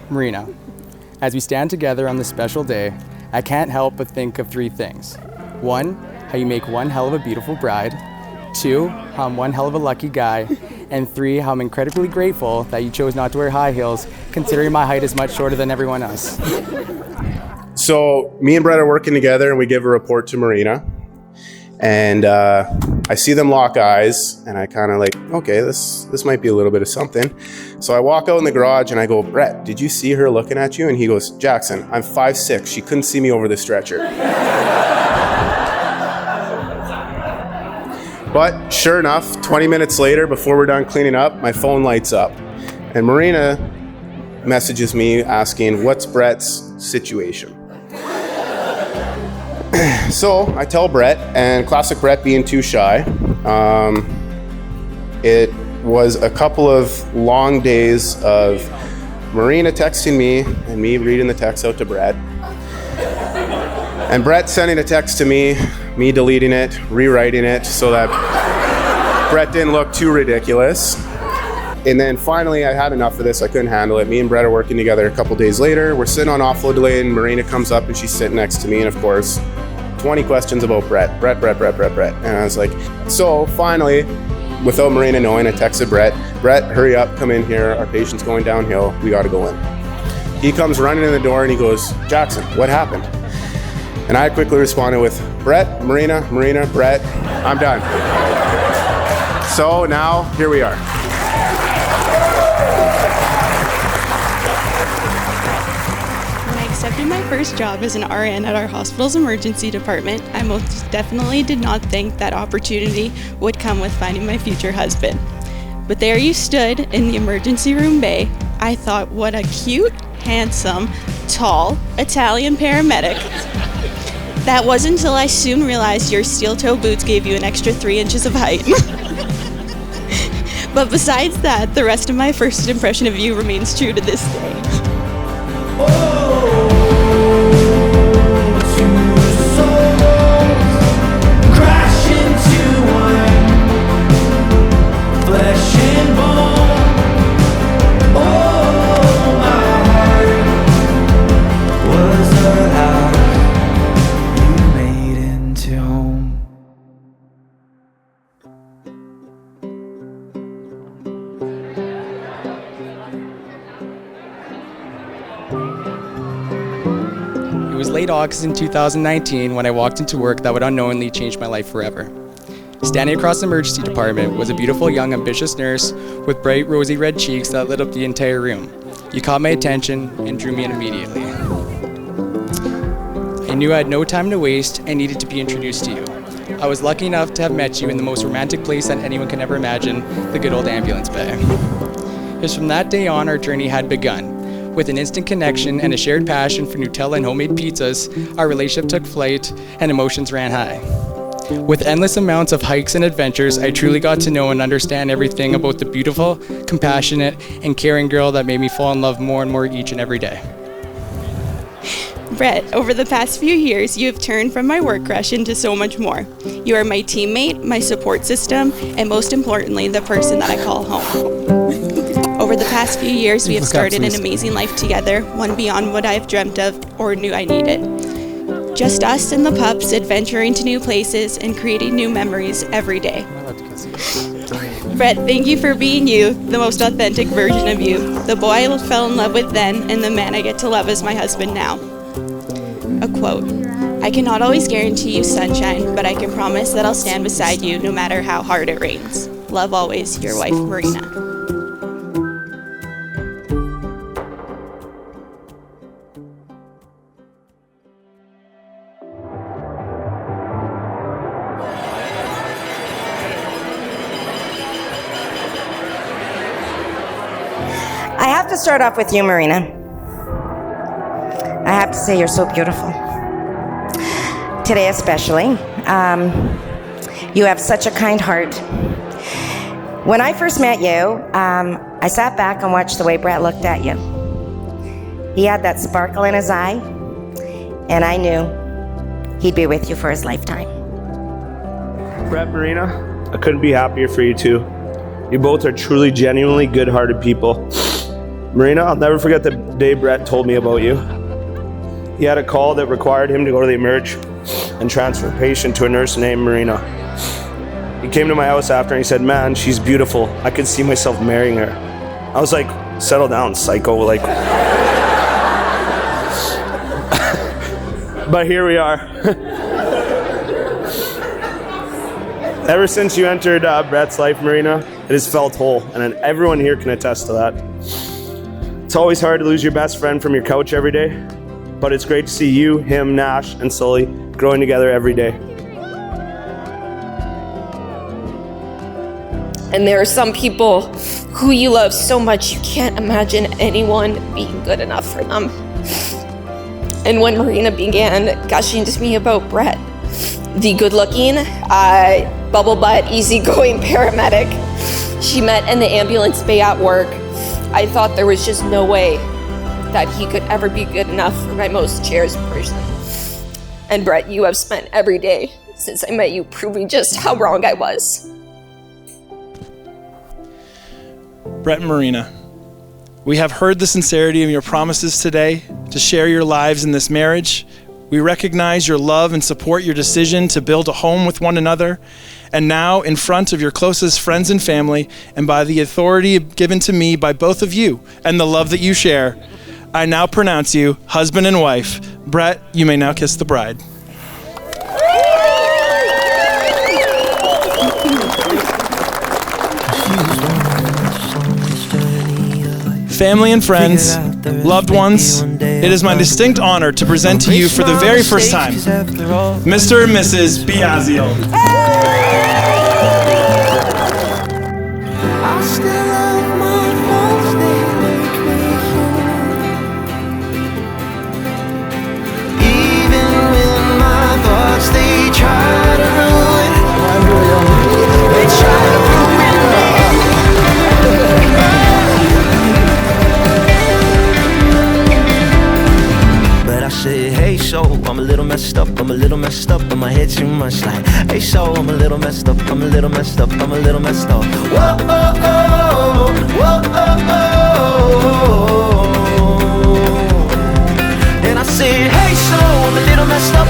Marina, as we stand together on this special day, I can't help but think of three things. One, how you make one hell of a beautiful bride. Two, how I'm one hell of a lucky guy. And three, how I'm incredibly grateful that you chose not to wear high heels, considering my height is much shorter than everyone else. So me and Brett are working together and we give a report to Marina. And I see them lock eyes and I kind of like, okay, this might be a little bit of something. So I walk out in the garage and I go, Brett, did you see her looking at you? And he goes, Jackson, I'm 5'6". She couldn't see me over the stretcher. But sure enough, 20 minutes later, before we're done cleaning up, my phone lights up. And Marina messages me asking, what's Brett's situation? So I tell Brett, and classic Brett being too shy, it was a couple of long days of Marina texting me and me reading the text out to Brett. And Brett sending a text to me deleting it, rewriting it so that Brett didn't look too ridiculous. And then finally I had enough of this, I couldn't handle it. Me and Brett are working together a couple days later. We're sitting on offload delay and Marina comes up and she's sitting next to me and of course, 20 questions about Brett. And I was like, so finally, without Marina knowing, I texted Brett, hurry up, come in here, our patient's going downhill, we gotta go in. He comes running in the door and he goes, Jackson, what happened? And I quickly responded with, Brett, Marina, Brett, I'm done. So now, here we are. When I accepted my first job as an RN at our hospital's emergency department, I most definitely did not think that opportunity would come with finding my future husband. But there you stood in the emergency room bay. I thought, what a cute, handsome, tall Italian paramedic. That wasn't until I soon realized your steel-toe boots gave you an extra 3 inches of height. But besides that, the rest of my first impression of you remains true to this day. It was late August in 2019 when I walked into work that would unknowingly change my life forever. Standing across the emergency department was a beautiful young ambitious nurse with bright rosy red cheeks that lit up the entire room. You caught my attention and drew me in immediately. I knew I had no time to waste and needed to be introduced to you. I was lucky enough to have met you in the most romantic place that anyone can ever imagine, the good old ambulance bay. It was from that day on our journey had begun. With an instant connection and a shared passion for Nutella and homemade pizzas, our relationship took flight and emotions ran high. With endless amounts of hikes and adventures, I truly got to know and understand everything about the beautiful, compassionate, and caring girl that made me fall in love more and more each and every day. Brett, over the past few years, you have turned from my work crush into so much more. You are my teammate, my support system, and most importantly, the person that I call home. Over the past few years, we have started an amazing life together, one beyond what I have dreamt of or knew I needed. Just us and the pups, adventuring to new places and creating new memories every day. Brett, thank you for being you, the most authentic version of you, the boy I fell in love with then, and the man I get to love as my husband now. A quote, I cannot always guarantee you sunshine, but I can promise that I'll stand beside you no matter how hard it rains. Love always, your wife, Marina. I have to start off with you, Marina. I have to say you're so beautiful. Today especially. You have such a kind heart. When I first met you, I sat back and watched the way Brett looked at you. He had that sparkle in his eye, and I knew he'd be with you for his lifetime. Brett, Marina, I couldn't be happier for you two. You both are truly, genuinely good-hearted people. Marina, I'll never forget the day Brett told me about you. He had a call that required him to go to the emerge and transfer a patient to a nurse named Marina. He came to my house after and he said, man, she's beautiful. I could see myself marrying her. I was like, settle down, psycho. Like, but here we are. Ever since you entered Brett's life, Marina, it has felt whole, and everyone here can attest to that. It's always hard to lose your best friend from your couch every day, but it's great to see you, him, Nash, and Sully growing together every day. And there are some people who you love so much you can't imagine anyone being good enough for them. And when Marina began gushing to me about Brett, the good-looking, bubble-butt, easygoing paramedic she met in the ambulance bay at work, I thought there was just no way that he could ever be good enough for my most cherished person. And Brett, you have spent every day since I met you proving just how wrong I was. Brett and Marina, we have heard the sincerity of your promises today to share your lives in this marriage. We recognize your love and support your decision to build a home with one another. And now, in front of your closest friends and family, and by the authority given to me by both of you and the love that you share, I now pronounce you husband and wife. Brett, you may now kiss the bride. Family and friends, loved ones, it is my distinct honor to present to you for the very first time, Mr. and Mrs. Biazio. I'm a little messed up, I'm a little messed up, and my head too much like, hey, so I'm a little messed up, I'm a little messed up, I'm a little messed up. Whoa, oh, oh, whoa, oh, oh. And I said, hey, so I'm a little messed up.